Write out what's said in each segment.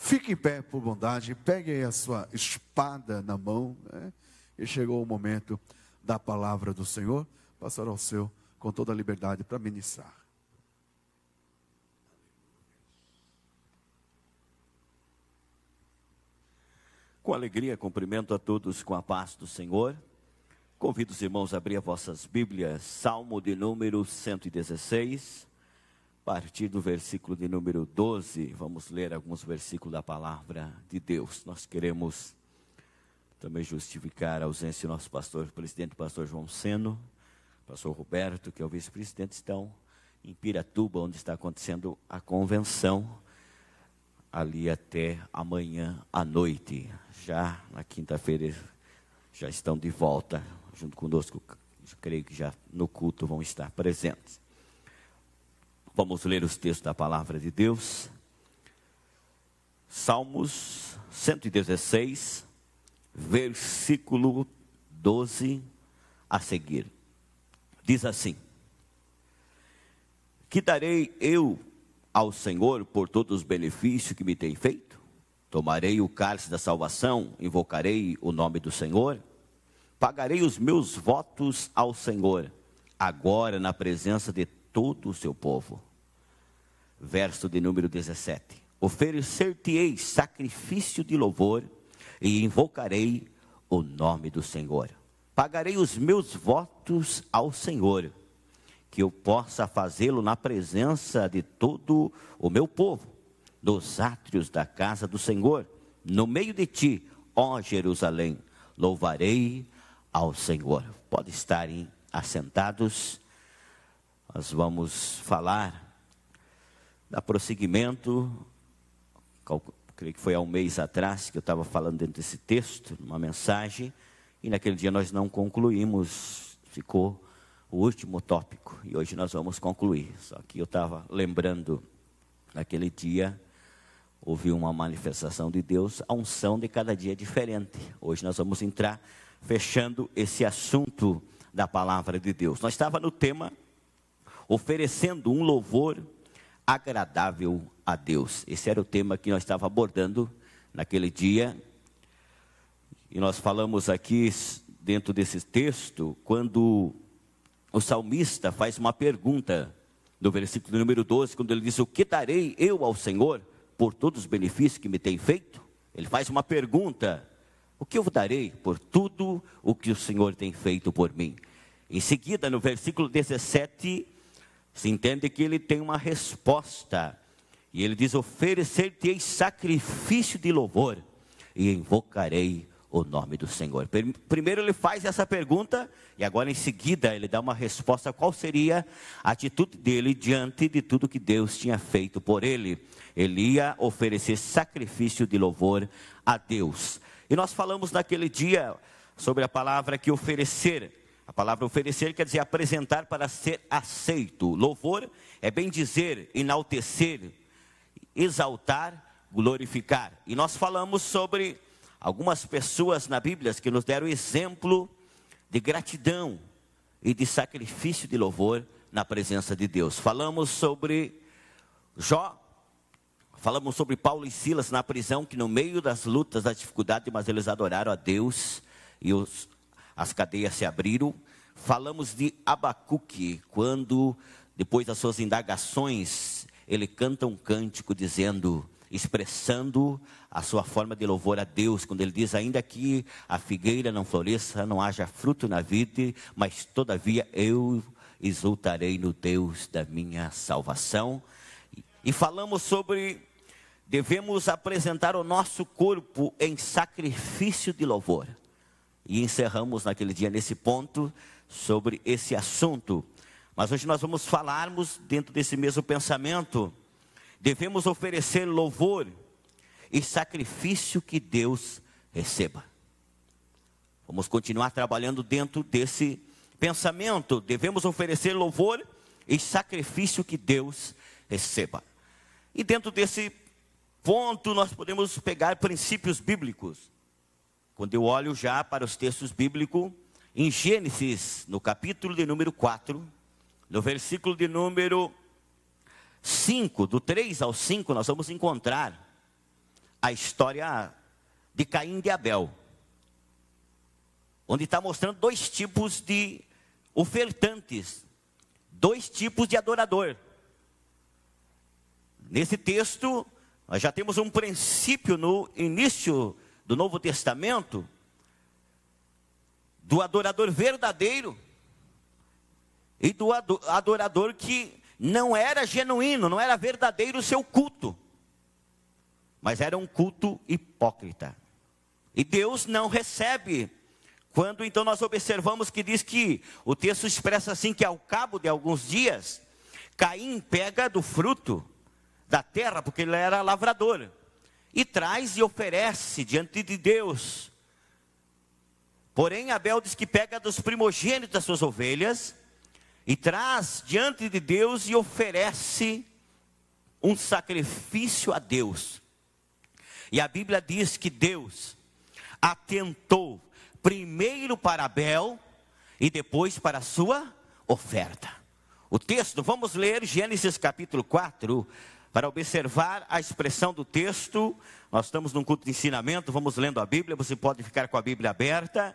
Fique em pé por bondade, pegue aí a sua espada na mão, né? E chegou o momento da palavra do Senhor. Pastor Alceu, com toda a liberdade para ministrar. Com alegria, cumprimento a todos com a paz do Senhor. Convido os irmãos a abrir as vossas Bíblias, Salmo de número 116, a partir do versículo de número 12, vamos ler alguns versículos da palavra de Deus. Nós queremos também justificar a ausência do nosso pastor, presidente, pastor João Seno, pastor Roberto, que é o vice-presidente, estão em Piratuba, onde está acontecendo a convenção, ali até amanhã à noite. Já na quinta-feira já estão de volta junto conosco, creio que já no culto vão estar presentes. Vamos ler os textos da palavra de Deus. Salmos 116, versículo 12 a seguir. Diz assim: que darei eu ao Senhor por todos os benefícios que me tem feito? Tomarei o cálice da salvação, invocarei o nome do Senhor, pagarei os meus votos ao Senhor, agora na presença de todo o seu povo. Verso de número 17: oferecer-te-ei sacrifício de louvor e invocarei o nome do Senhor. Pagarei os meus votos ao Senhor, que eu possa fazê-lo na presença de todo o meu povo, nos átrios da casa do Senhor, no meio de ti, ó Jerusalém, louvarei ao Senhor. Pode estarem assentados. Nós vamos falar, dar prosseguimento, creio que foi há um mês atrás que eu estava falando dentro desse texto, uma mensagem, e naquele dia nós não concluímos, ficou o último tópico, e hoje nós vamos concluir. Só que eu estava lembrando, naquele dia, houve uma manifestação de Deus, a unção de cada dia é diferente. Hoje nós vamos entrar, fechando esse assunto da palavra de Deus. Nós estávamos no tema, oferecendo um louvor agradável a Deus. Esse era o tema que nós estávamos abordando naquele dia. E nós falamos aqui, dentro desse texto, quando o salmista faz uma pergunta, no versículo número 12, quando ele diz: o que darei eu ao Senhor por todos os benefícios que me tem feito? Ele faz uma pergunta: o que eu darei por tudo o que o Senhor tem feito por mim? Em seguida, no versículo 17, se entende que ele tem uma resposta, e ele diz: oferecer-te-ei sacrifício de louvor e invocarei o nome do Senhor. Primeiro ele faz essa pergunta, e agora em seguida ele dá uma resposta. Qual seria a atitude dele diante de tudo que Deus tinha feito por ele? Ele ia oferecer sacrifício de louvor a Deus. E nós falamos naquele dia sobre a palavra que oferecer. A palavra oferecer quer dizer apresentar para ser aceito. Louvor é bem dizer, enaltecer, exaltar, glorificar. E nós falamos sobre algumas pessoas na Bíblia que nos deram exemplo de gratidão e de sacrifício de louvor na presença de Deus. Falamos sobre Jó, falamos sobre Paulo e Silas na prisão, que no meio das lutas, das dificuldades, mas eles adoraram a Deus e as cadeias se abriram. Falamos de Abacuque, quando depois das suas indagações, ele canta um cântico dizendo, expressando a sua forma de louvor a Deus, quando ele diz: ainda que a figueira não floresça, não haja fruto na vide, mas todavia eu exultarei no Deus da minha salvação. E falamos sobre, devemos apresentar o nosso corpo em sacrifício de louvor. E encerramos naquele dia nesse ponto, sobre esse assunto. Mas hoje nós vamos falarmos dentro desse mesmo pensamento. Devemos oferecer louvor e sacrifício que Deus receba. Vamos continuar trabalhando dentro desse pensamento. Devemos oferecer louvor e sacrifício que Deus receba. E dentro desse ponto nós podemos pegar princípios bíblicos. Quando eu olho já para os textos bíblicos, em Gênesis, no capítulo de número 4, no versículo de número 5, do 3 ao 5, nós vamos encontrar a história de Caim e de Abel, onde está mostrando dois tipos de ofertantes, dois tipos de adorador. Nesse texto, nós já temos um princípio no início do Novo Testamento, do adorador verdadeiro e do adorador que não era genuíno, não era verdadeiro o seu culto, mas era um culto hipócrita. E Deus não recebe. Quando então nós observamos que diz que, o texto expressa assim, que ao cabo de alguns dias, Caim pega do fruto da terra, porque ele era lavrador, e traz e oferece diante de Deus. Porém Abel diz que pega dos primogênitos das suas ovelhas, e traz diante de Deus e oferece um sacrifício a Deus. E a Bíblia diz que Deus atentou primeiro para Abel e depois para a sua oferta. O texto, vamos ler Gênesis capítulo 4, para observar a expressão do texto. Nós estamos num culto de ensinamento, vamos lendo a Bíblia, você pode ficar com a Bíblia aberta.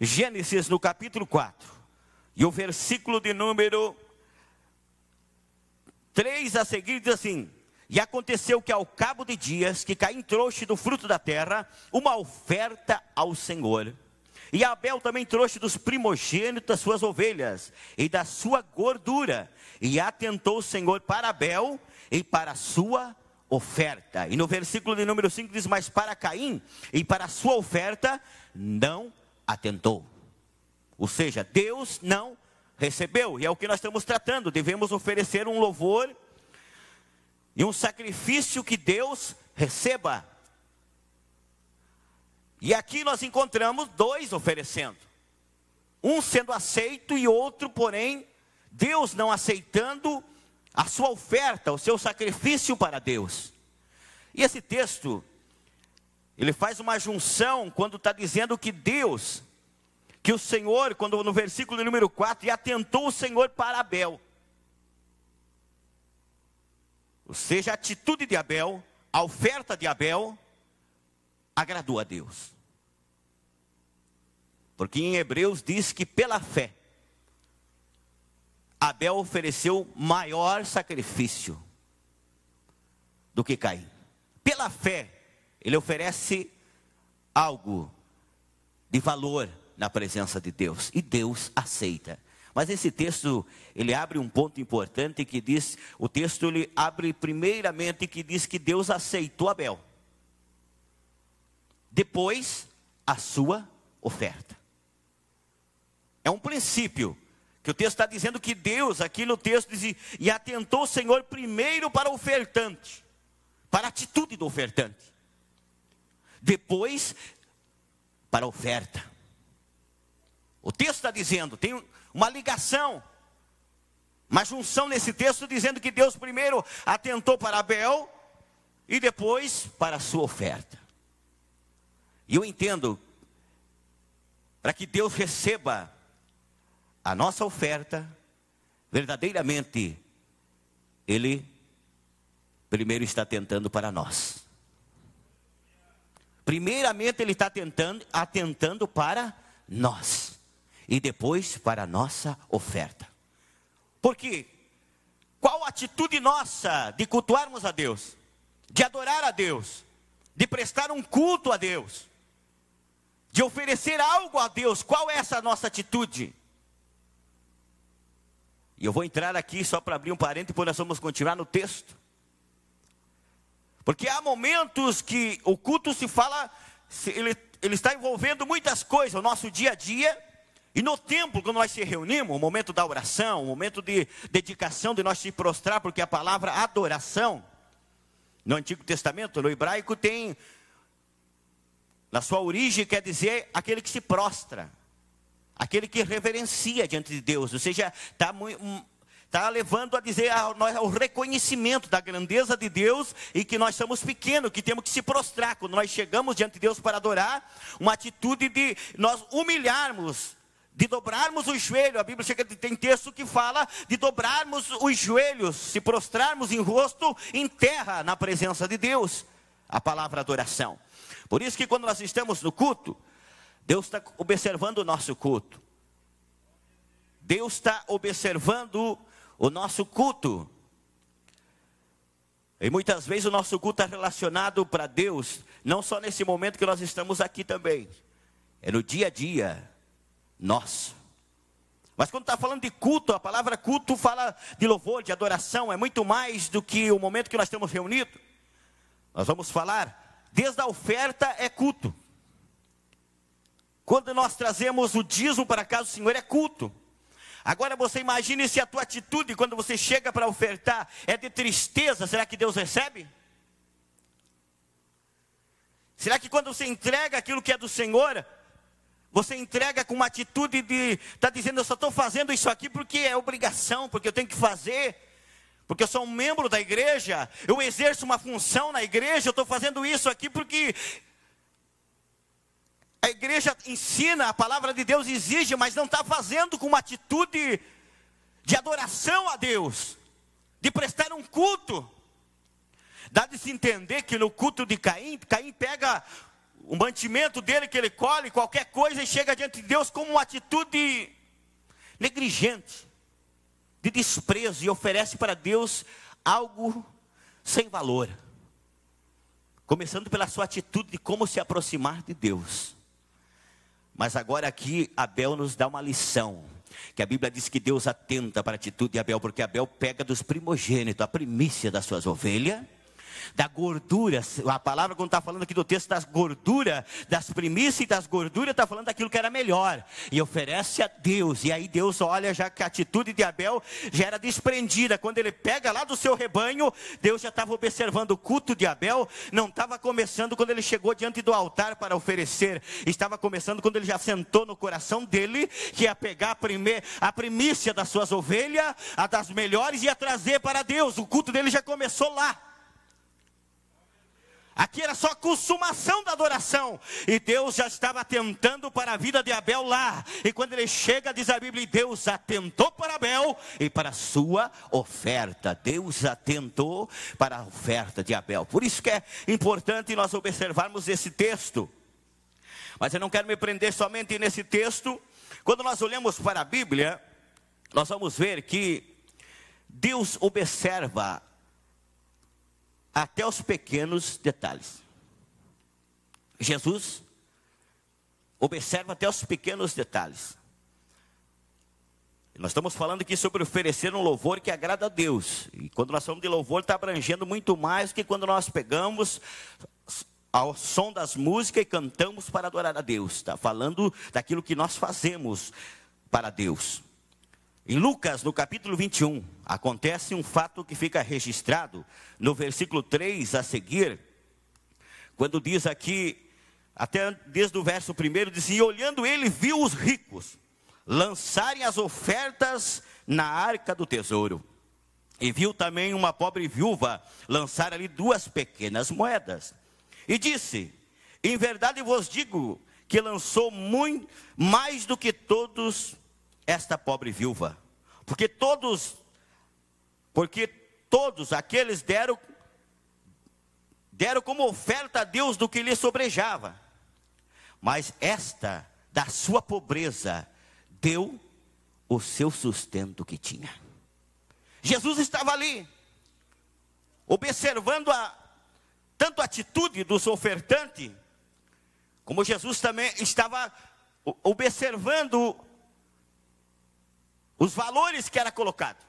Gênesis no capítulo 4, e o versículo de número 3 a seguir diz assim: e acanteceu que ao cabo de dias, que Caim trouxe do fruto da terra uma oferta ao Senhor. E Abel também trouxe dos primogênitos das suas ovelhas e da sua gordura. E atentou o Senhor para Abel e para a sua oferta. E no versículo de número 5 diz: mas para Caim e para a sua oferta não atentou. Ou seja, Deus não recebeu. E é o que nós estamos tratando. Devemos oferecer um louvor e um sacrifício que Deus receba. E aqui nós encontramos dois oferecendo, um sendo aceito e outro, porém, Deus não aceitando a sua oferta, o seu sacrifício para Deus. E esse texto, ele faz uma junção quando está dizendo que Deus, que o Senhor, quando no versículo número 4, e atentou o Senhor para Abel. Ou seja, a atitude de Abel, a oferta de Abel, agradou a Deus. Porque em Hebreus diz que pela fé, Abel ofereceu maior sacrifício do que Caim. Pela fé, ele oferece algo de valor na presença de Deus, e Deus aceita. Mas esse texto, ele abre um ponto importante que diz, o texto ele abre primeiramente que diz que Deus aceitou Abel. Depois, a sua oferta. É um princípio, que o texto está dizendo que Deus, aqui no texto diz, e atentou o Senhor primeiro para o ofertante, para a atitude do ofertante. Depois, para a oferta. O texto está dizendo, tem uma ligação, uma junção nesse texto, dizendo que Deus primeiro atentou para Abel, e depois para a sua oferta. E eu entendo, para que Deus receba a nossa oferta, verdadeiramente, Ele primeiro está atentando para nós. Primeiramente Ele está atentando para nós. E depois para a nossa oferta. Porque qual a atitude nossa de cultuarmos a Deus? De adorar a Deus? De prestar um culto a Deus? De oferecer algo a Deus? Qual é essa nossa atitude? E eu vou entrar aqui só para abrir um parênteses, depois nós vamos continuar no texto. Porque há momentos que o culto se fala, ele está envolvendo muitas coisas, o nosso dia a dia. E no templo, quando nós se reunimos, o momento da oração, o momento de dedicação, de nós se prostrar, porque a palavra adoração, no Antigo Testamento, no hebraico, tem, na sua origem, quer dizer aquele que se prostra, aquele que reverencia diante de Deus, ou seja, está levando a dizer ao reconhecimento da grandeza de Deus e que nós somos pequenos, que temos que se prostrar. Quando nós chegamos diante de Deus para adorar, uma atitude de nós humilharmos, de dobrarmos o joelho. A Bíblia tem texto que fala de dobrarmos os joelhos, se prostrarmos em rosto em terra na presença de Deus. a palavra adoração. Por isso que quando nós estamos no culto, Deus está observando o nosso culto. Deus está observando o nosso culto. E muitas vezes o nosso culto está relacionado para Deus, não só nesse momento que nós estamos aqui também. É no dia a dia nosso. Mas quando está falando de culto, a palavra culto fala de louvor, de adoração. É muito mais do que o momento que nós estamos reunidos. Nós vamos falar, desde a oferta é culto. Quando nós trazemos o dízimo para a casa do Senhor é culto. Agora você imagine se a tua atitude quando você chega para ofertar é de tristeza, será que Deus recebe? Será que quando você entrega aquilo que é do Senhor, você entrega com uma atitude de está dizendo, eu só estou fazendo isso aqui porque é obrigação, porque eu tenho que fazer, porque eu sou um membro da igreja, eu exerço uma função na igreja, eu estou fazendo isso aqui porque a igreja ensina, a palavra de Deus exige, mas não está fazendo com uma atitude de adoração a Deus, de prestar um culto. Dá de se entender que no culto de Caim, Caim pega o mantimento dele que ele colhe, qualquer coisa, e chega diante de Deus como uma atitude negligente, de desprezo, e oferece para Deus algo sem valor. Começando pela sua atitude de como se aproximar de Deus. Mas agora aqui Abel nos dá uma lição, que a Bíblia diz que Deus atenta para a atitude de Abel, porque Abel pega dos primogênitos, a primícia das suas ovelhas, da gordura, a palavra quando está falando aqui do texto das gorduras, das primícias e das gorduras, está falando daquilo que era melhor, e oferece a Deus, e aí Deus olha já que a atitude de Abel já era desprendida, quando ele pega lá do seu rebanho, Deus já estava observando o culto de Abel, não estava começando quando ele chegou diante do altar para oferecer, estava começando quando ele já sentou no coração dele, que ia pegar a primícia das suas ovelhas, a das melhores, e ia trazer para Deus, o culto dele já começou lá. Aqui era só a consumação da adoração, e Deus já estava atentando para a vida de Abel lá, e quando ele chega, diz a Bíblia, Deus atentou para Abel, e para a sua oferta, Deus atentou para a oferta de Abel, por isso que é importante nós observarmos esse texto, mas eu não quero me prender somente nesse texto. Quando nós olhamos para a Bíblia, nós vamos ver que Deus observa até os pequenos detalhes. Jesus observa até os pequenos detalhes. Nós estamos falando aqui sobre oferecer um louvor que agrada a Deus. E quando nós falamos de louvor, está abrangendo muito mais do que quando nós pegamos ao som das músicas e cantamos para adorar a Deus. Está falando daquilo que nós fazemos para Deus. Em Lucas, no capítulo 21, acontece um fato que fica registrado no versículo 3 a seguir, quando diz aqui, até desde o verso 1, diz, e olhando ele, viu os ricos lançarem as ofertas na arca do tesouro, e viu também uma pobre viúva lançar ali 2 pequenas moedas, e disse, em verdade vos digo, que lançou muito mais do que todos esta pobre viúva, porque todos aqueles deram como oferta a Deus do que lhe sobrejava, mas esta, da sua pobreza, deu o seu sustento que tinha. Jesus estava ali, observando tanto a atitude dos ofertantes, como Jesus também estava observando os valores que era colocado.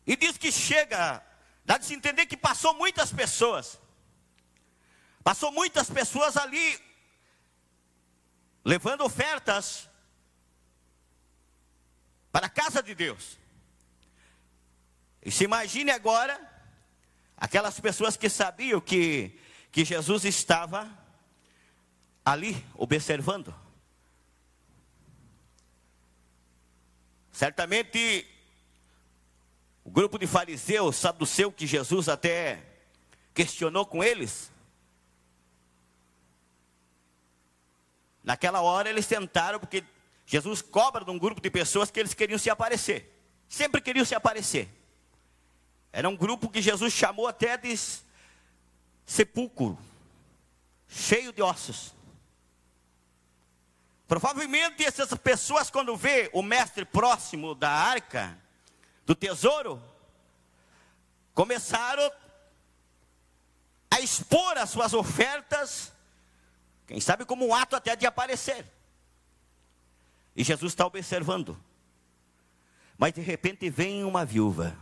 E diz que chega, dá de se entender que passou muitas pessoas ali, levando ofertas para a casa de Deus. E se imagine agora, aquelas pessoas que sabiam que Jesus estava ali, observando. Certamente, o grupo de fariseus, saduceus, que Jesus até questionou com eles, naquela hora eles tentaram, porque Jesus cobra de um grupo de pessoas que eles queriam se aparecer, sempre queriam se aparecer. Era um grupo que Jesus chamou até de sepulcro, cheio de ossos. Provavelmente essas pessoas, quando vê o mestre próximo da arca, do tesouro, começaram a expor as suas ofertas, quem sabe como um ato até de aparecer. E Jesus está observando. Mas de repente vem uma viúva.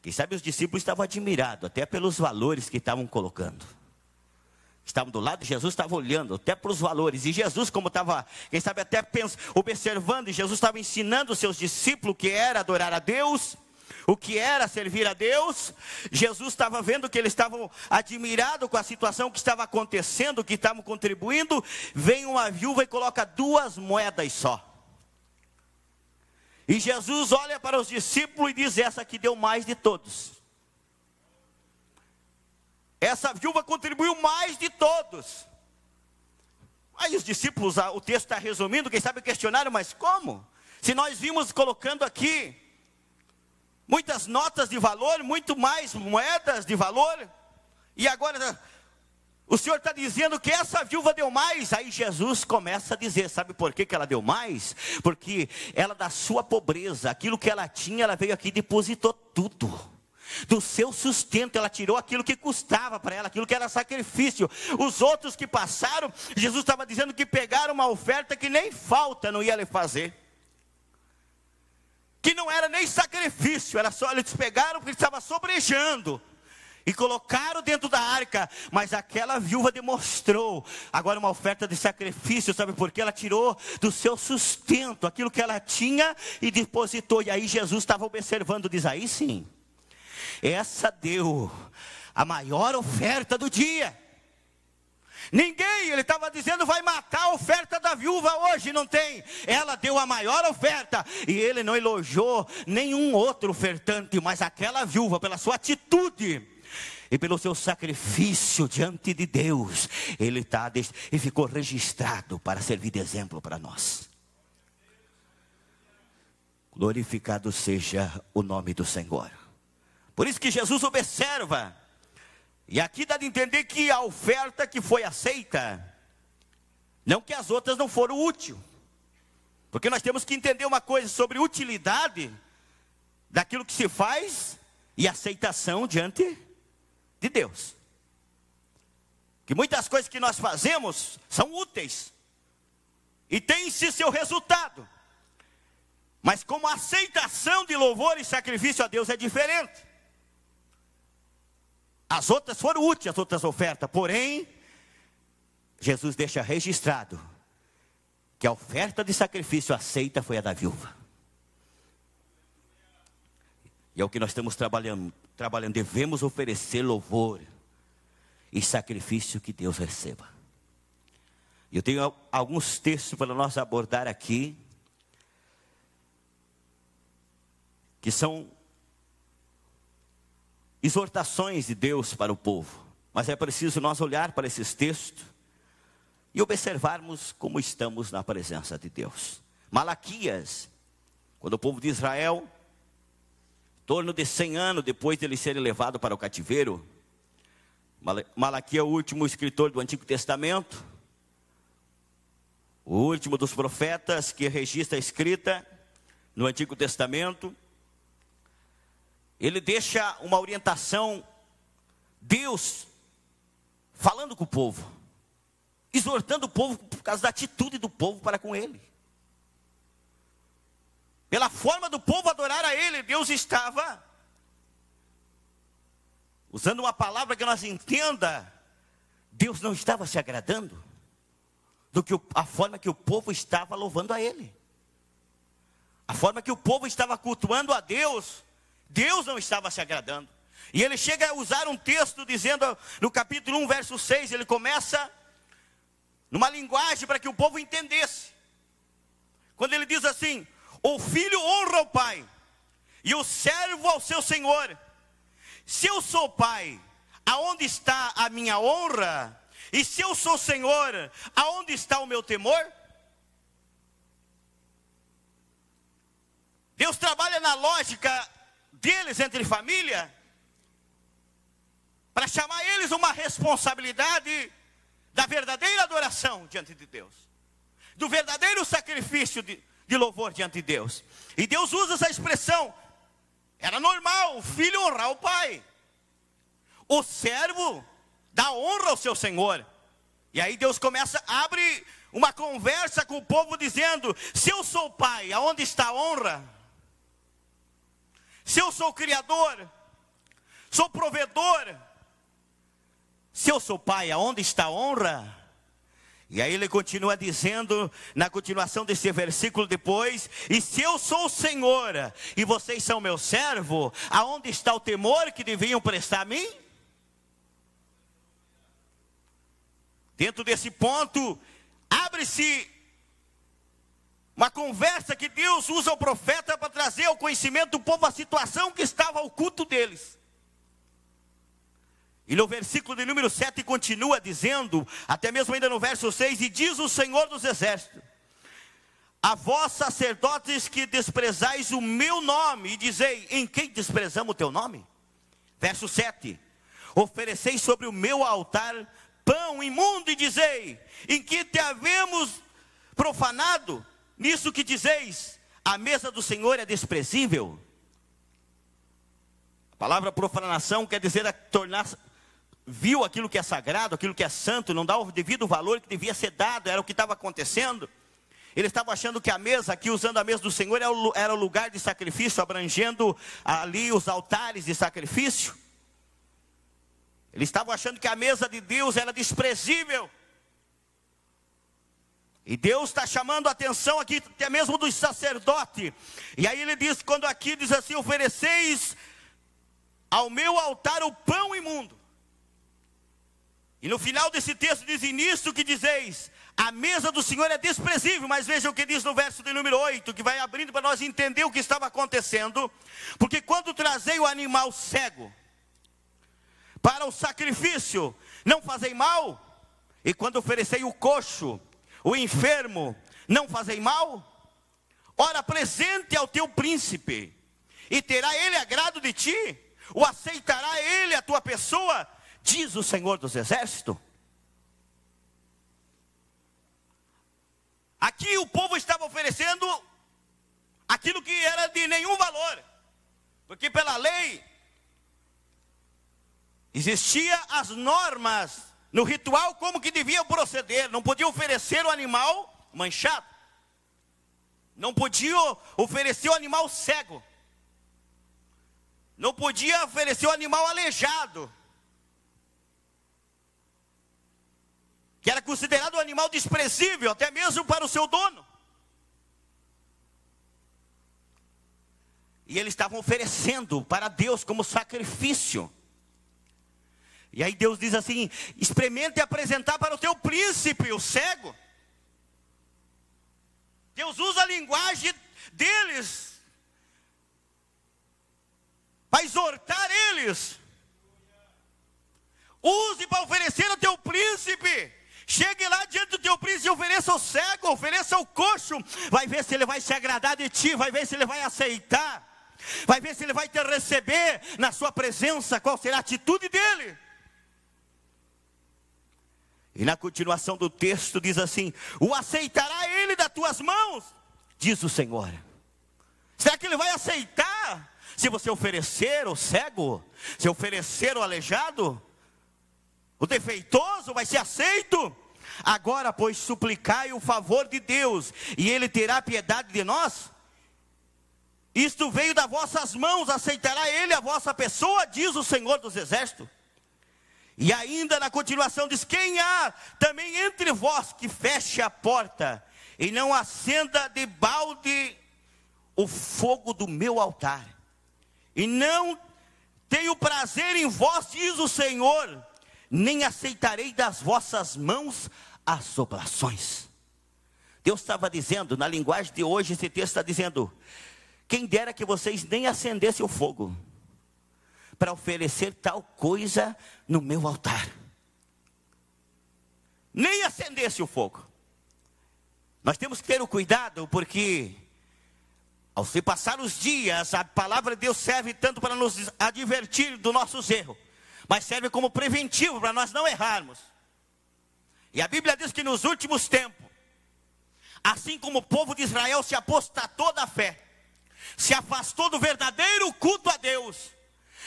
Quem sabe os discípulos estavam admirados, até pelos valores que estavam colocando. Estavam do lado de Jesus, estavam olhando até para os valores. E Jesus, como estava, quem sabe até observando, e Jesus estava ensinando os seus discípulos o que era adorar a Deus, o que era servir a Deus. Jesus estava vendo que eles estavam admirados com a situação que estava acontecendo, que estavam contribuindo. Vem uma viúva e coloca 2 moedas só. E Jesus olha para os discípulos e diz: essa aqui deu mais de todos. Essa viúva contribuiu mais de todos. Aí os discípulos, o texto está resumindo, quem sabe questionaram: mas como? Se nós vimos colocando aqui muitas notas de valor, muito mais moedas de valor, e agora o Senhor está dizendo que essa viúva deu mais. Aí Jesus começa a dizer: sabe por que ela deu mais? Porque ela, da sua pobreza, aquilo que ela tinha, ela veio aqui e depositou tudo. Do seu sustento, ela tirou aquilo que custava para ela, aquilo que era sacrifício. Os outros que passaram, Jesus estava dizendo que pegaram uma oferta que nem falta não ia lhe fazer, que não era nem sacrifício, era só, eles pegaram porque estava sobrejando e colocaram dentro da arca. Mas aquela viúva demonstrou agora uma oferta de sacrifício. Sabe por quê? Ela tirou do seu sustento aquilo que ela tinha e depositou. E aí Jesus estava observando, diz: aí sim, essa deu a maior oferta do dia. Ninguém, ele estava dizendo, vai matar a oferta da viúva hoje, não tem. Ela deu a maior oferta. E ele não elogiou nenhum outro ofertante, mas aquela viúva, pela sua atitude e pelo seu sacrifício diante de Deus, e ficou registrado para servir de exemplo para nós. Glorificado seja o nome do Senhor. Por isso que Jesus observa, e aqui dá de entender que a oferta que foi aceita, não que as outras não foram úteis, porque nós temos que entender uma coisa sobre utilidade daquilo que se faz e aceitação diante de Deus. Que muitas coisas que nós fazemos são úteis e tem-se seu resultado, mas como a aceitação de louvor e sacrifício a Deus é diferente. As outras foram úteis, as outras ofertas, porém, Jesus deixa registrado que a oferta de sacrifício aceita foi a da viúva. E é o que nós estamos trabalhando. Devemos oferecer louvor e sacrifício que Deus receba. Eu tenho alguns textos para nós abordar aqui, que são exortações de Deus para o povo. Mas é preciso nós olhar para esses textos e observarmos como estamos na presença de Deus. Malaquias, quando o povo de Israel, em torno de 100 anos depois de ele ser levado para o cativeiro, Malaquias é o último escritor do Antigo Testamento, o último dos profetas que registra a escrita no Antigo Testamento. Ele deixa uma orientação, Deus falando com o povo, exortando o povo por causa da atitude do povo para com ele. Pela forma do povo adorar a ele, Deus estava usando uma palavra que nós entenda. Deus não estava se agradando do que a forma que o povo estava louvando a ele, a forma que o povo estava cultuando a Deus. Deus não estava se agradando. E ele chega a usar um texto dizendo, no capítulo 1, verso 6, ele começa numa linguagem para que o povo entendesse. Quando ele diz assim: o filho honra o pai, e o servo ao seu senhor. Se eu sou pai, aonde está a minha honra? E se eu sou senhor, aonde está o meu temor? Deus trabalha na lógica deles entre família, para chamar eles uma responsabilidade da verdadeira adoração diante de Deus, do verdadeiro sacrifício de louvor diante de Deus. E Deus usa essa expressão. Era normal o filho honrar o pai, o servo dá honra ao seu senhor. E aí Deus abre uma conversa com o povo dizendo: se eu sou pai, aonde está a honra? Se eu sou criador, sou provedor, se eu sou pai, aonde está a honra? E aí ele continua dizendo, na continuação desse versículo depois: e se eu sou o Senhor, e vocês são meu servo, aonde está o temor que deviam prestar a mim? Dentro desse ponto, abre-se uma conversa que Deus usa o profeta para trazer ao conhecimento do povo a situação que estava ao culto deles. E no versículo de número 7 continua dizendo, até mesmo ainda no verso 6, e diz o Senhor dos Exércitos: a vós sacerdotes que desprezais o meu nome, e dizei, em quem desprezamos o teu nome? Verso 7, ofereceis sobre o meu altar pão imundo, e dizei, em que te havemos profanado? Nisso que dizeis, a mesa do Senhor é desprezível. A palavra profanação quer dizer tornar vil aquilo que é sagrado, aquilo que é santo, não dá o devido valor que devia ser dado, era o que estava acontecendo. Eles estavam achando que a mesa, aqui usando a mesa do Senhor, era o lugar de sacrifício, abrangendo ali os altares de sacrifício. Eles estavam achando que a mesa de Deus era desprezível. E Deus está chamando a atenção aqui, até mesmo dos sacerdotes. E aí ele diz, quando aqui diz assim, ofereceis ao meu altar o pão imundo. E no final desse texto diz, e nisso que dizeis, a mesa do Senhor é desprezível. Mas veja o que diz no verso de número 8, que vai abrindo para nós entender o que estava acontecendo. Porque quando trazei o animal cego para o sacrifício, não fazei mal? E quando oferecei o coxo, o enfermo, não fazei mal? Ora, apresente ao teu príncipe, e terá ele agrado de ti? Ou aceitará ele a tua pessoa? Diz o Senhor dos Exércitos. Aqui o povo estava oferecendo aquilo que era de nenhum valor, porque pela lei existia as normas no ritual como que deviam proceder. Não podia oferecer o animal manchado, não podia oferecer o animal cego, não podia oferecer o animal aleijado, que era considerado um animal desprezível, até mesmo para o seu dono. E eles estavam oferecendo para Deus como sacrifício. E aí Deus diz assim, experimente apresentar para o teu príncipe, o cego. Deus usa a linguagem deles para exortar eles. Use para oferecer ao teu príncipe. Chegue lá diante do teu príncipe e ofereça ao cego, ofereça ao coxo. Vai ver se ele vai se agradar de ti, vai ver se ele vai aceitar, vai ver se ele vai te receber na sua presença, qual será a atitude dele. E na continuação do texto diz assim, o aceitará ele das tuas mãos? Diz o Senhor. Será que ele vai aceitar? Se você oferecer o cego, se oferecer o aleijado, o defeituoso vai ser aceito? Agora, pois, suplicai o favor de Deus, e Ele terá piedade de nós? Isto veio das vossas mãos, aceitará Ele a vossa pessoa? Diz o Senhor dos Exércitos. E ainda na continuação diz, quem há também entre vós que feche a porta, e não acenda de balde o fogo do meu altar? E não tenho prazer em vós, diz o Senhor, nem aceitarei das vossas mãos as oblações. Deus estava dizendo, na linguagem de hoje, esse texto está dizendo, quem dera que vocês nem acendessem o fogo, para oferecer tal coisa no meu altar. Nem acendesse o fogo. Nós temos que ter o cuidado, porque Ao se passar os dias, a palavra de Deus serve tanto para nos advertir dos nossos erros, mas serve como preventivo para nós não errarmos. E a Bíblia diz que nos últimos tempos, assim como o povo de Israel se apostatou da fé, se afastou do verdadeiro culto a Deus,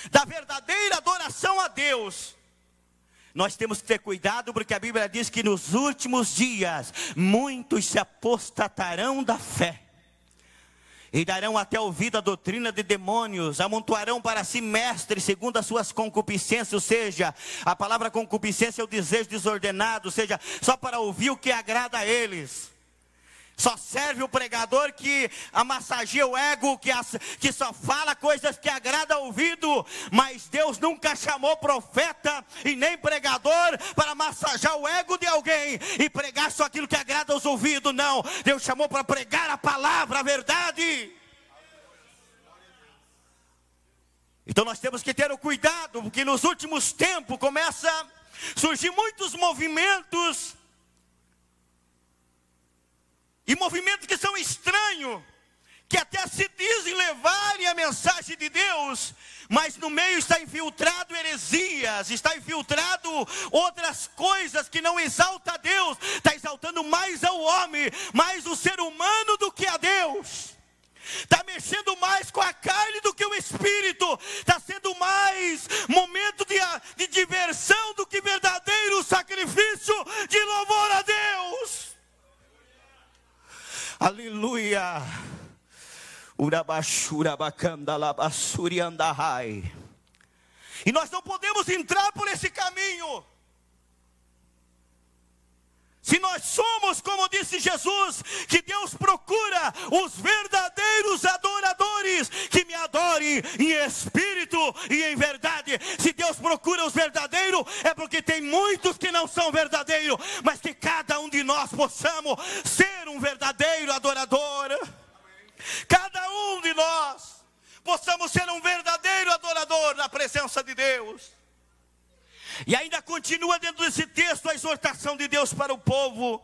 da verdadeira adoração a Deus, nós temos que ter cuidado, porque a Bíblia diz que nos últimos dias, muitos se apostatarão da fé, e darão até ouvido à doutrina de demônios, amontoarão para si mestres segundo as suas concupiscências, ou seja, a palavra concupiscência é o desejo desordenado, ou seja, só para ouvir o que agrada a eles. Só serve o pregador que amassageia o ego, que só fala coisas que agradam ao ouvido. Mas Deus nunca chamou profeta e nem pregador para massagear o ego de alguém e pregar só aquilo que agrada aos ouvidos. Não, Deus chamou para pregar a palavra, a verdade. Então nós temos que ter o cuidado, porque nos últimos tempos começa a surgir muitos movimentos, e movimentos que são estranhos, que até se dizem levarem a mensagem de Deus, mas no meio está infiltrado heresias, está infiltrado outras coisas que não exalta a Deus, está exaltando mais ao homem, mais o ser humano do que a Deus. Está mexendo mais com a carne do que o espírito, está sendo mais momento de diversão do que verdadeiro sacrifício de louvor a Deus. Aleluia. E nós não podemos entrar por esse caminho. Se nós somos, como disse Jesus, que Deus procura os verdadeiros adoradores, que me adorem em espírito e em verdade. Se Deus procura os verdadeiros, é porque tem muitos que não são verdadeiros, mas que cada um de nós possamos ser um verdadeiro adorador. Cada um de nós possamos ser um verdadeiro adorador na presença de Deus. E ainda continua dentro desse texto a exortação de Deus para o povo,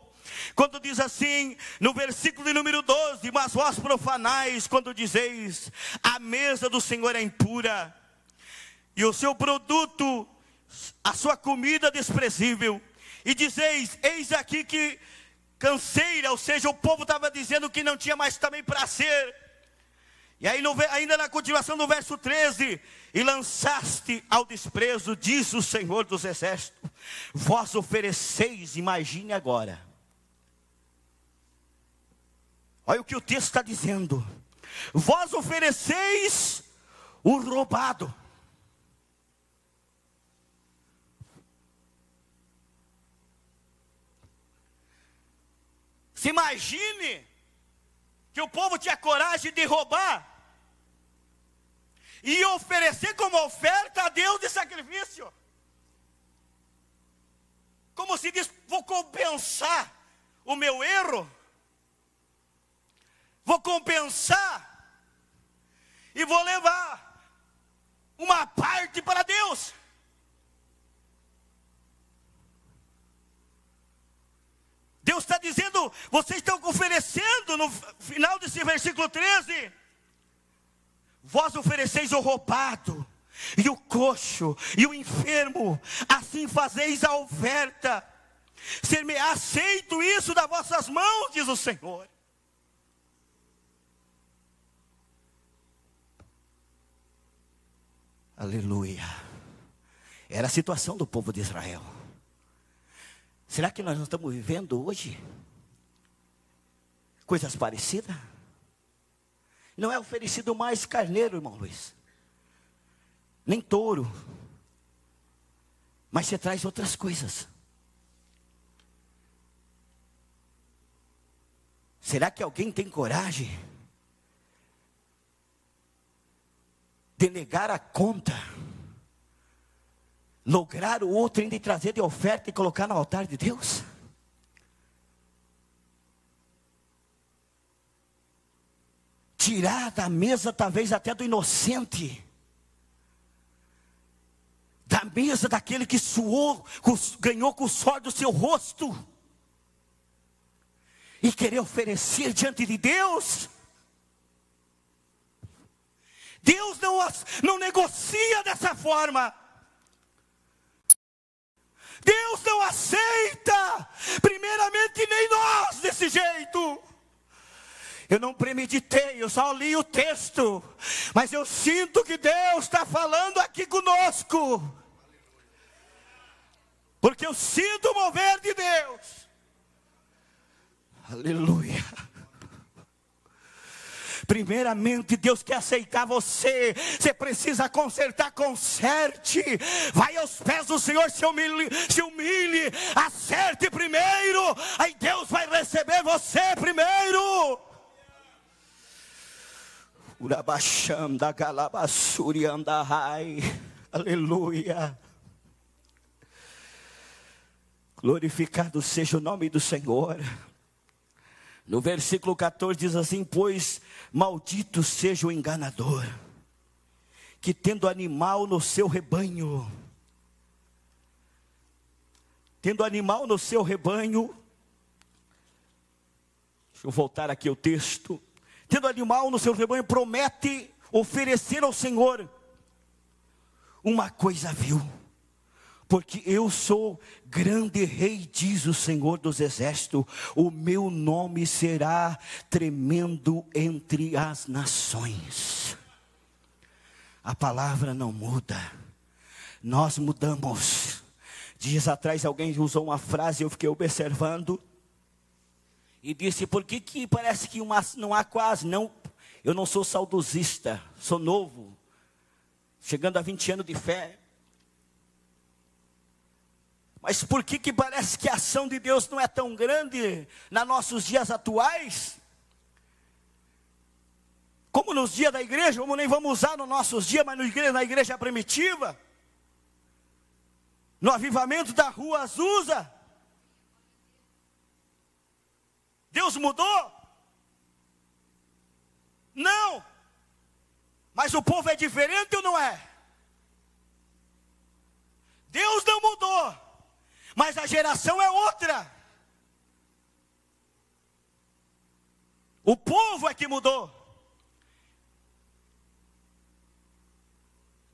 quando diz assim, no versículo de número 12: mas vós profanais, quando dizeis, a mesa do Senhor é impura, e o seu produto, a sua comida desprezível, e dizeis, eis aqui que canseira, ou seja, o povo estava dizendo que não tinha mais também prazer. E aí ainda na continuação do verso 13, e lançaste ao desprezo, diz o Senhor dos Exércitos, vós ofereceis, imagine agora, olha o que o texto está dizendo, vós ofereceis o roubado. Se imagine que o povo tinha coragem de roubar e oferecer como oferta a Deus de sacrifício. Como se diz, vou compensar o meu erro, vou compensar e vou levar uma parte para Deus. Deus está dizendo, vocês estão oferecendo, no final desse versículo 13, vós ofereceis o roubado, e o coxo, e o enfermo, assim fazeis a oferta, ser-me aceito isso das vossas mãos, diz o Senhor. Aleluia. Era a situação do povo de Israel. Será que nós não estamos vivendo hoje coisas parecidas? Não é oferecido mais carneiro, irmão Luiz, nem touro, mas você traz outras coisas. Será que alguém tem coragem de negar a conta, lograr o outro ainda e trazer de oferta e colocar no altar de Deus? Tirar da mesa talvez até do inocente, da mesa daquele que suou, ganhou com o suor do seu rosto, e querer oferecer diante de Deus. Deus não negocia dessa forma. Deus não aceita, primeiramente, nem nós desse jeito. Eu não premeditei, eu só li o texto, mas eu sinto que Deus está falando aqui conosco, porque eu sinto o mover de Deus. Aleluia. Primeiramente, Deus quer aceitar você. Você precisa consertar, conserte. Vai aos pés do Senhor, se humilhe, acerte primeiro. Aí Deus vai receber você primeiro. Urabachanda galabassuri andahai. Aleluia. Glorificado seja o nome do Senhor. No versículo 14 diz assim: pois maldito seja o enganador, que tendo animal no seu rebanho, deixa eu voltar aqui ao texto, tendo animal no seu rebanho, promete oferecer ao Senhor uma coisa vil. Porque eu sou grande rei, diz o Senhor dos exércitos, o meu nome será tremendo entre as nações. A palavra não muda, nós mudamos. Dias atrás alguém usou uma frase, eu fiquei observando, e disse: por que parece que não há quase, não, eu não sou saudosista, sou novo, chegando a 20 anos de fé. Mas por que parece que a ação de Deus não é tão grande nos nossos dias atuais? Como nos dias da igreja, como nem vamos usar nos nossos dias, mas na igreja primitiva, no avivamento da rua Azusa, Deus mudou? Não, mas o povo é diferente ou não é? Deus não mudou, mas a geração é outra. O povo é que mudou.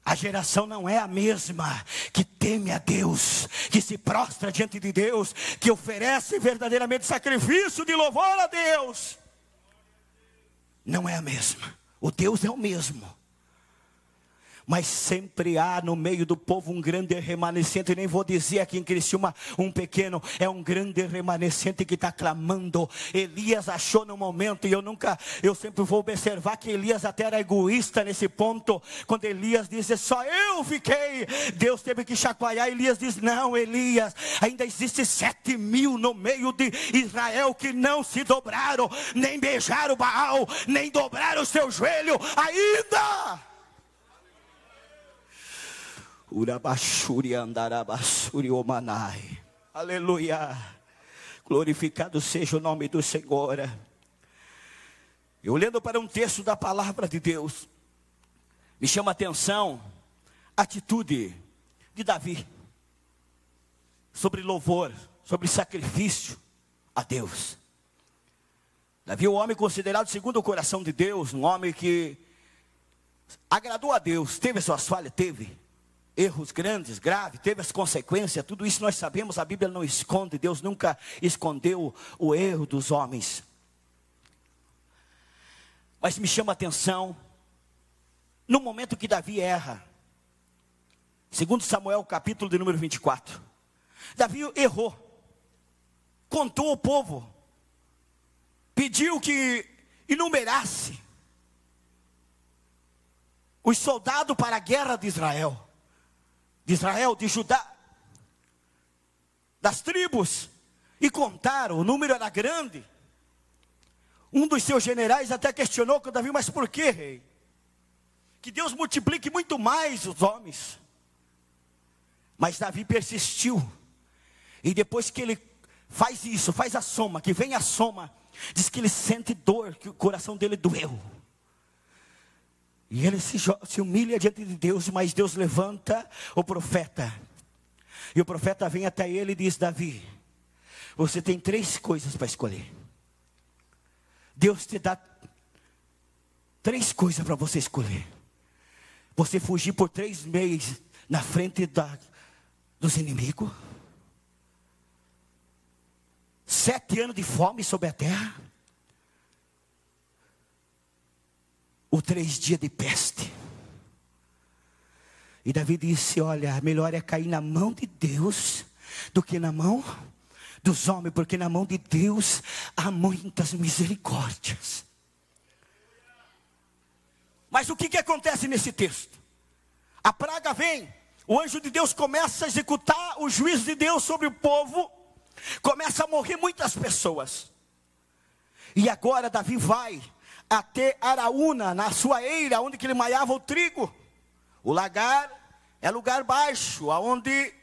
A geração não é a mesma, que teme a Deus, que se prostra diante de Deus, que oferece verdadeiramente sacrifício de louvor a Deus. Não é a mesma. O Deus é o mesmo. Mas sempre há no meio do povo um grande remanescente. Nem vou dizer aqui em Criciúma um pequeno, é um grande remanescente que está clamando. Elias achou no momento, e eu sempre vou observar que Elias até era egoísta nesse ponto. Quando Elias disse: só eu fiquei, Deus teve que chacoalhar. Elias diz: não, Elias, ainda existe 7.000 no meio de Israel que não se dobraram, nem beijaram Baal, nem dobraram o seu joelho ainda. Urabashuri andarabashuri omanai. Aleluia. Glorificado seja o nome do Senhor. Eu olhando para um texto da palavra de Deus, me chama a atenção a atitude de Davi, sobre louvor, sobre sacrifício a Deus. Davi é um homem considerado segundo o coração de Deus, um homem que agradou a Deus, teve as suas falhas, teve erros grandes, graves, teve as consequências, tudo isso nós sabemos, a Bíblia não esconde, Deus nunca escondeu o erro dos homens. Mas me chama a atenção, no momento que Davi erra, segundo Samuel, capítulo de número 24, Davi errou, contou ao povo, pediu que enumerasse os soldados para a guerra de Israel, de Judá, das tribos, e contaram, o número era grande. Um dos seus generais até questionou com Davi: mas por que, rei? Que Deus multiplique muito mais os homens. Mas Davi persistiu, e depois que ele faz isso, faz a soma, que vem a soma, diz que ele sente dor, que o coração dele doeu. E ele se humilha diante de Deus, mas Deus levanta o profeta. E o profeta vem até ele e diz: Davi, você tem 3 coisas para escolher. Deus te dá 3 coisas para você escolher. Você fugir por 3 meses na frente dos inimigos? 7 anos de fome sobre a terra? Ou 3 dias de peste? E Davi disse, olha, melhor é cair na mão de Deus do que na mão dos homens, porque na mão de Deus há muitas misericórdias. Mas o que acontece nesse texto? A praga vem, o anjo de Deus começa a executar o juízo de Deus sobre o povo, começa a morrer muitas pessoas. E agora Davi vai até Araúna, na sua eira, onde que ele malhava o trigo. O lagar é lugar baixo, onde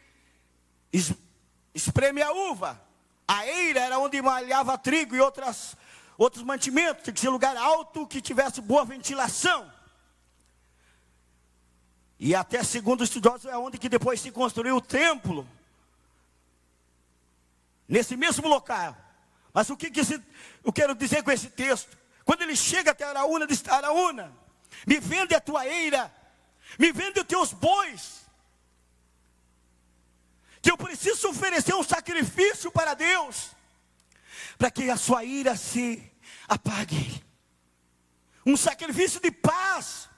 espreme a uva. A eira era onde malhava trigo e outros mantimentos. Tinha que ser lugar alto, que tivesse boa ventilação. E até segundo os estudiosos, é onde que depois se construiu o templo. Nesse mesmo local. Mas o que eu quero dizer com esse texto? Quando ele chega até Araúna, diz, Araúna, me vende a tua eira, me vende os teus bois, que eu preciso oferecer um sacrifício para Deus, para que a sua ira se apague, um sacrifício de paz.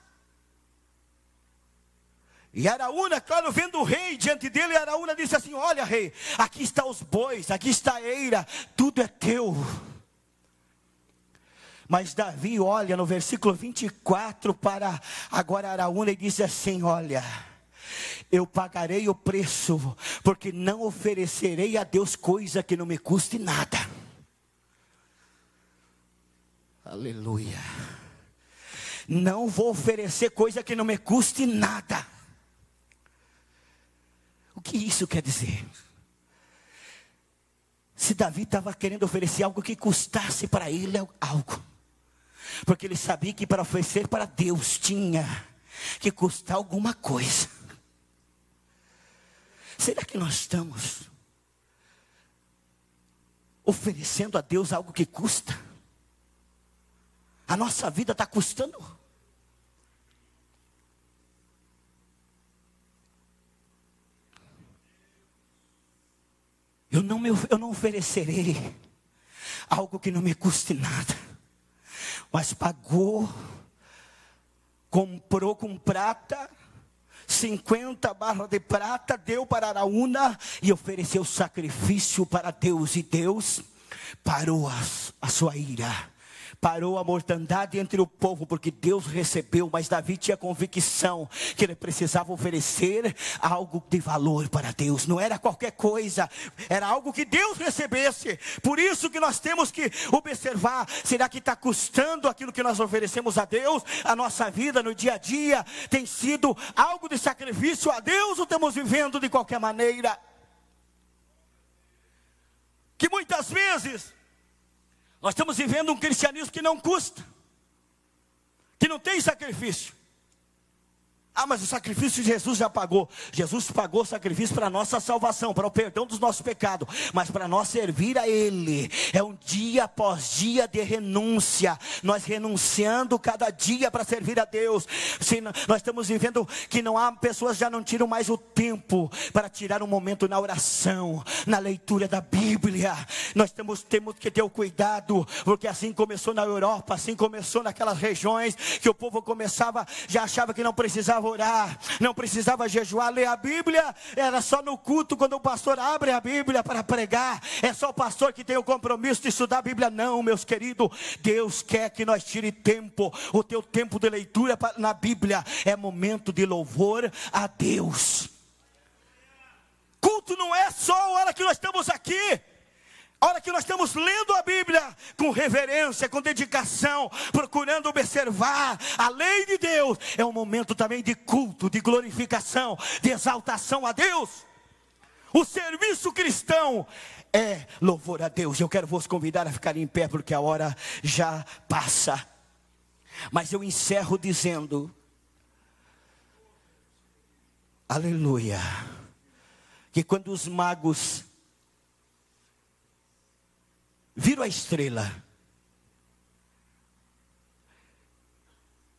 E Araúna, claro, vendo o rei diante dele, Araúna disse assim, olha rei, aqui está os bois, aqui está a eira, tudo é teu. Mas Davi olha no versículo 24 para agora Araúna e diz assim, olha, eu pagarei o preço, porque não oferecerei a Deus coisa que não me custe nada. Aleluia. Não vou oferecer coisa que não me custe nada. O que isso quer dizer? Se Davi estava querendo oferecer algo que custasse para ele algo, porque ele sabia que para oferecer para Deus tinha que custar alguma coisa. Será que nós estamos oferecendo a Deus algo que custa? A nossa vida está custando? Eu não oferecerei algo que não me custe nada. Mas comprou com prata, 50 barras de prata, deu para Araúna e ofereceu sacrifício para Deus. E Deus parou a sua ira, parou a mortandade entre o povo, porque Deus recebeu. Mas Davi tinha convicção que ele precisava oferecer algo de valor para Deus. Não era qualquer coisa, era algo que Deus recebesse. Por isso que nós temos que observar, será que está custando aquilo que nós oferecemos a Deus? A nossa vida no dia a dia tem sido algo de sacrifício a Deus, ou estamos vivendo de qualquer maneira? Que muitas vezes nós estamos vivendo um cristianismo que não custa, que não tem sacrifício. Ah, mas o sacrifício de Jesus já pagou. Jesus pagou o sacrifício para a nossa salvação, para o perdão dos nossos pecados. Mas para nós servir a Ele, é um dia após dia de renúncia. Nós renunciando cada dia para servir a Deus. Nós estamos vivendo que não há pessoas já não tiram mais o tempo para tirar um momento na oração, na leitura da Bíblia. Nós temos que ter o cuidado, porque assim começou na Europa, assim começou naquelas regiões, que o povo já achava que não precisava orar, não precisava jejuar, ler a Bíblia, era só no culto, quando o pastor abre a Bíblia para pregar, é só o pastor que tem o compromisso de estudar a Bíblia. Não, meus queridos, Deus quer que nós tire tempo. O teu tempo de leitura na Bíblia é momento de louvor a Deus. Culto não é só a hora que nós estamos aqui, a hora que nós estamos lendo a Bíblia com reverência, com dedicação, procurando observar a lei de Deus. É um momento também de culto, de glorificação, de exaltação a Deus. O serviço cristão é louvor a Deus. Eu quero vos convidar a ficar em pé, porque a hora já passa. Mas eu encerro dizendo, aleluia, que quando os magos viram a estrela,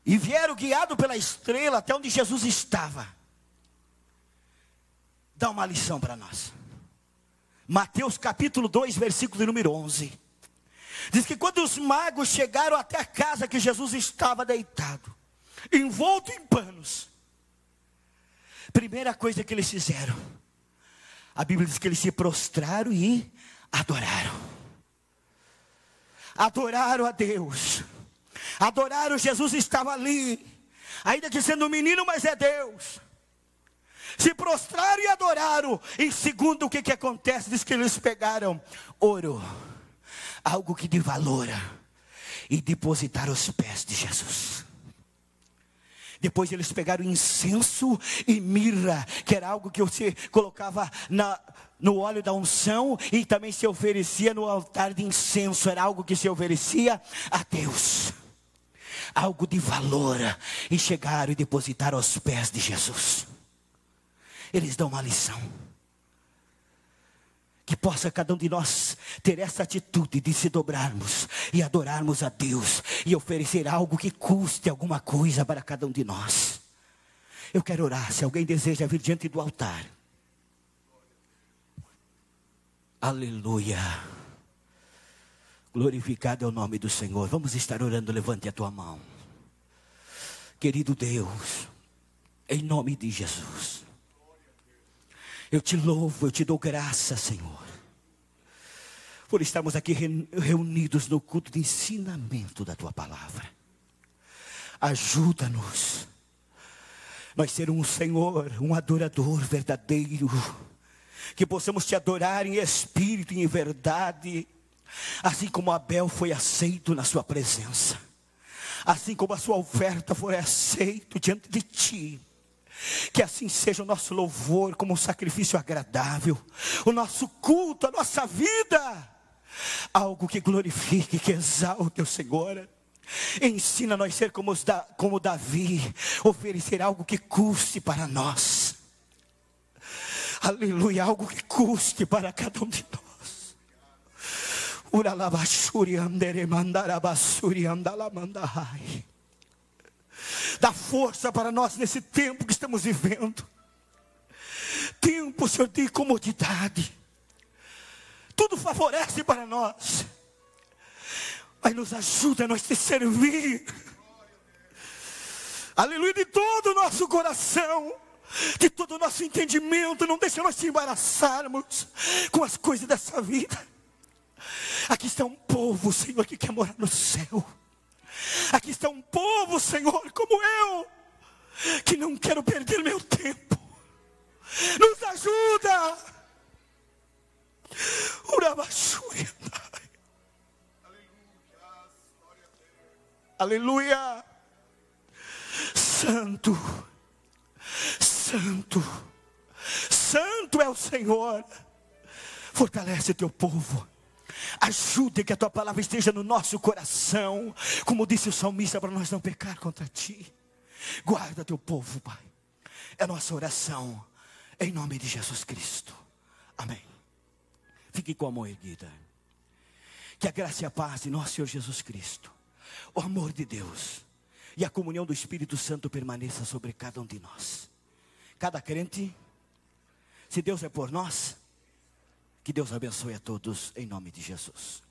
e vieram guiado pela estrela até onde Jesus estava. Dá uma lição para nós. Mateus capítulo 2, versículo número 11. Diz que quando os magos chegaram até a casa que Jesus estava deitado, envolto em panos, primeira coisa que eles fizeram, a Bíblia diz que eles se prostraram e adoraram. Adoraram a Deus. Adoraram, Jesus estava ali, ainda que sendo um menino, mas é Deus. Se prostraram e adoraram. Em segundo, o que acontece? Diz que eles pegaram ouro, algo que de valor, e depositaram aos pés de Jesus. Depois eles pegaram incenso e mirra, que era algo que você colocava no óleo da unção, e também se oferecia no altar de incenso. Era algo que se oferecia a Deus, algo de valor, e chegaram e depositaram aos pés de Jesus. Eles dão uma lição, que possa cada um de nós ter essa atitude de se dobrarmos e adorarmos a Deus, e oferecer algo que custe alguma coisa para cada um de nós. Eu quero orar, se alguém deseja vir diante do altar. Aleluia. Glorificado é o nome do Senhor. Vamos estar orando, levante a tua mão. Querido Deus, em nome de Jesus, eu te louvo, eu te dou graça, Senhor, por estarmos aqui reunidos no culto de ensinamento da tua palavra. Ajuda-nos, nós ser um Senhor, um adorador verdadeiro, que possamos te adorar em espírito e em verdade, assim como Abel foi aceito na sua presença, assim como a sua oferta foi aceita diante de ti. Que assim seja o nosso louvor como um sacrifício agradável, o nosso culto, a nossa vida, algo que glorifique, que exalte o Senhor. Ensina nós a ser como Davi, oferecer algo que custe para nós. Aleluia, algo que custe para cada um de nós. Uralabashuri andere mandarabasuri andalamandahai. Dá força para nós nesse tempo que estamos vivendo. Tempo, Senhor, de comodidade. Tudo favorece para nós, mas nos ajuda a nós te servir. Aleluia, de todo o nosso coração, de todo o nosso entendimento. Não deixa nós te embaraçarmos com as coisas dessa vida. Aqui está um povo, Senhor, que quer morar no céu. Aqui está um povo, Senhor, como eu, que não quero perder meu tempo. Nos ajuda. Aleluia. Santo, santo, santo é o Senhor. Fortalece o teu povo. Ajude que a tua palavra esteja no nosso coração, como disse o salmista, para nós não pecar contra ti. Guarda teu povo, Pai. É a nossa oração, em nome de Jesus Cristo. Amém. Fique com a mão erguida. Que a graça e a paz de nosso Senhor Jesus Cristo, o amor de Deus e a comunhão do Espírito Santo permaneça sobre cada um de nós. Cada crente, se Deus é por nós, que Deus abençoe a todos, em nome de Jesus.